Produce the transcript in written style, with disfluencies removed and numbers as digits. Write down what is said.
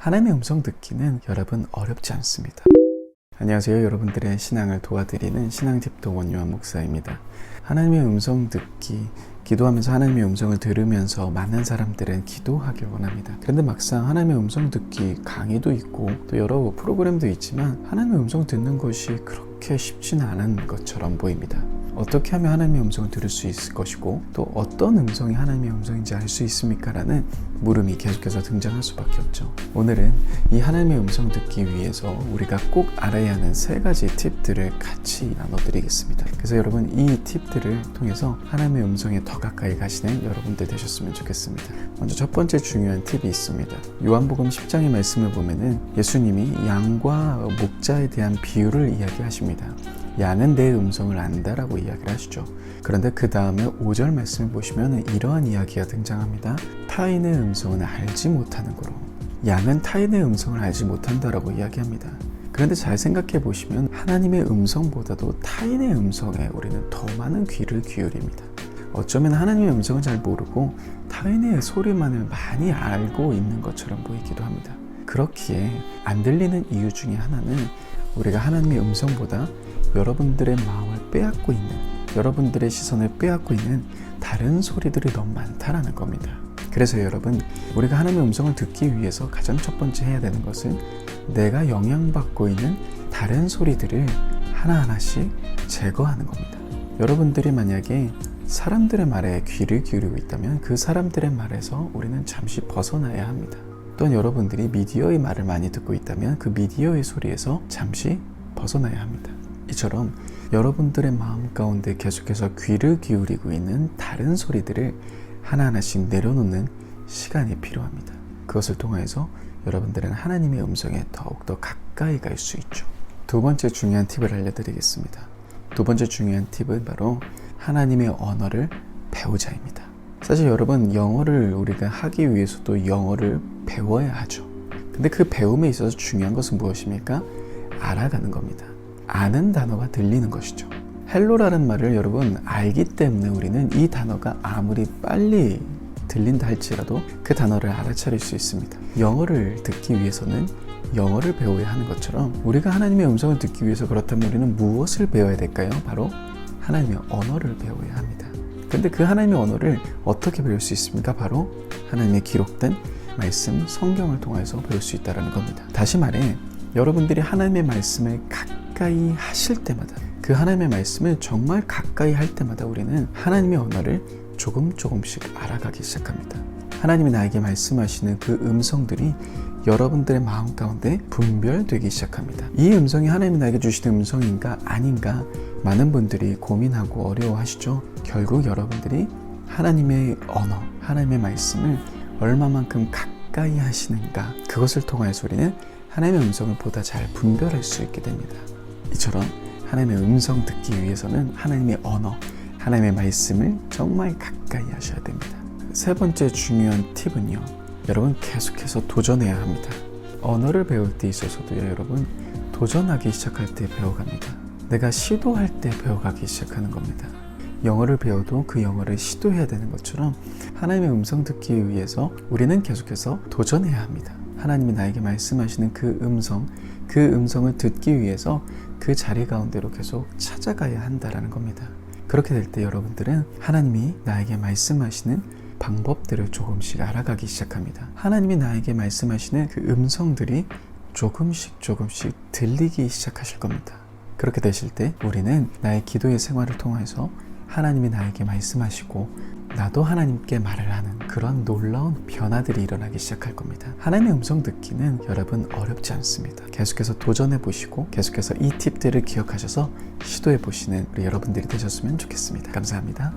하나님의 음성 듣기는 여러분 어렵지 않습니다. 안녕하세요. 여러분들의 신앙을 도와드리는 신앙팁도 원요한 목사입니다. 하나님의 음성 듣기, 기도하면서 하나님의 음성을 들으면서 많은 사람들은 기도하길 원합니다. 그런데 막상 하나님의 음성 듣기 강의도 있고 또 여러 프로그램도 있지만 하나님의 음성 듣는 것이 그렇게 쉽지는 않은 것처럼 보입니다. 어떻게 하면 하나님의 음성을 들을 수 있을 것이고 또 어떤 음성이 하나님의 음성인지 알 수 있습니까? 라는 물음이 계속해서 등장할 수밖에 없죠. 오늘은 이 하나님의 음성 듣기 위해서 우리가 꼭 알아야 하는 3가지 팁들을 같이 나눠드리겠습니다. 그래서 여러분 이 팁들을 통해서 하나님의 음성에 더 가까이 가시는 여러분들 되셨으면 좋겠습니다. 먼저 첫 번째 중요한 팁이 있습니다. 요한복음 10장의 말씀을 보면은 예수님이 양과 목자에 대한 비유를 이야기하십니다. 양은 내 음성을 안다라고 이야기를 하시죠. 그런데 그 다음에 5절 말씀을 보시면 이러한 이야기가 등장합니다. 타인의 음성은 알지 못하는 거로. 양은 타인의 음성을 알지 못한다라고 이야기합니다. 그런데 잘 생각해 보시면 하나님의 음성보다도 타인의 음성에 우리는 더 많은 귀를 기울입니다. 어쩌면 하나님의 음성은 잘 모르고 타인의 소리만을 많이 알고 있는 것처럼 보이기도 합니다. 그렇기에 안 들리는 이유 중에 하나는 우리가 하나님의 음성보다 여러분들의 마음을 빼앗고 있는, 여러분들의 시선을 빼앗고 있는 다른 소리들이 너무 많다라는 겁니다. 그래서 여러분, 우리가 하나님의 음성을 듣기 위해서 가장 첫 번째 해야 되는 것은 내가 영향받고 있는 다른 소리들을 하나하나씩 제거하는 겁니다. 여러분들이 만약에 사람들의 말에 귀를 기울이고 있다면 그 사람들의 말에서 우리는 잠시 벗어나야 합니다. 또한 여러분들이 미디어의 말을 많이 듣고 있다면 그 미디어의 소리에서 잠시 벗어나야 합니다. 이처럼 여러분들의 마음 가운데 계속해서 귀를 기울이고 있는 다른 소리들을 하나하나씩 내려놓는 시간이 필요합니다. 그것을 통해서 여러분들은 하나님의 음성에 더욱더 가까이 갈 수 있죠. 두 번째 중요한 팁을 알려드리겠습니다. 두 번째 중요한 팁은 바로 하나님의 언어를 배우자입니다. 사실 여러분, 영어를 우리가 하기 위해서도 영어를 배워야 하죠. 근데 그 배움에 있어서 중요한 것은 무엇입니까? 알아가는 겁니다. 아는 단어가 들리는 것이죠. 헬로라는 말을 여러분 알기 때문에 우리는 이 단어가 아무리 빨리 들린다 할지라도 그 단어를 알아차릴 수 있습니다. 영어를 듣기 위해서는 영어를 배워야 하는 것처럼 우리가 하나님의 음성을 듣기 위해서 그렇다면 우리는 무엇을 배워야 될까요? 바로 하나님의 언어를 배워야 합니다. 그런데 그 하나님의 언어를 어떻게 배울 수 있습니까? 바로 하나님의 기록된 말씀, 성경을 통해서 배울 수 있다는 겁니다. 다시 말해 여러분들이 하나님의 말씀을 가까이 하실 때마다, 그 하나님의 말씀을 정말 가까이 할 때마다 우리는 하나님의 언어를 조금씩 알아가기 시작합니다. 하나님이 나에게 말씀하시는 그 음성들이 여러분들의 마음 가운데 분별되기 시작합니다. 이 음성이 하나님이 나에게 주시는 음성인가 아닌가 많은 분들이 고민하고 어려워하시죠. 결국 여러분들이 하나님의 언어, 하나님의 말씀을 얼마만큼 가까이 하시는가, 그것을 통해서 우리는 하나님의 음성을 보다 잘 분별할 수 있게 됩니다. 이처럼 하나님의 음성 듣기 위해서는 하나님의 언어, 하나님의 말씀을 정말 가까이 하셔야 됩니다. 세 번째 중요한 팁은요, 여러분 계속해서 도전해야 합니다. 언어를 배울 때 있어서도요, 여러분 도전하기 시작할 때 배워갑니다. 내가 시도할 때 배워가기 시작하는 겁니다. 영어를 배워도 그 영어를 시도해야 되는 것처럼 하나님의 음성 듣기 위해서 우리는 계속해서 도전해야 합니다. 하나님이 나에게 말씀하시는 그 음성을 듣기 위해서 그 자리 가운데로 계속 찾아가야 한다라는 겁니다. 그렇게 될 때 여러분들은 하나님이 나에게 말씀하시는 방법들을 조금씩 알아가기 시작합니다. 하나님이 나에게 말씀하시는 그 음성들이 조금씩 들리기 시작하실 겁니다. 그렇게 되실 때 우리는 나의 기도의 생활을 통해서 하나님이 나에게 말씀하시고 나도 하나님께 말을 하는 그런 놀라운 변화들이 일어나기 시작할 겁니다. 하나님의 음성 듣기는 여러분 어렵지 않습니다. 계속해서 도전해 보시고 계속해서 이 팁들을 기억하셔서 시도해 보시는 우리 여러분들이 되셨으면 좋겠습니다. 감사합니다.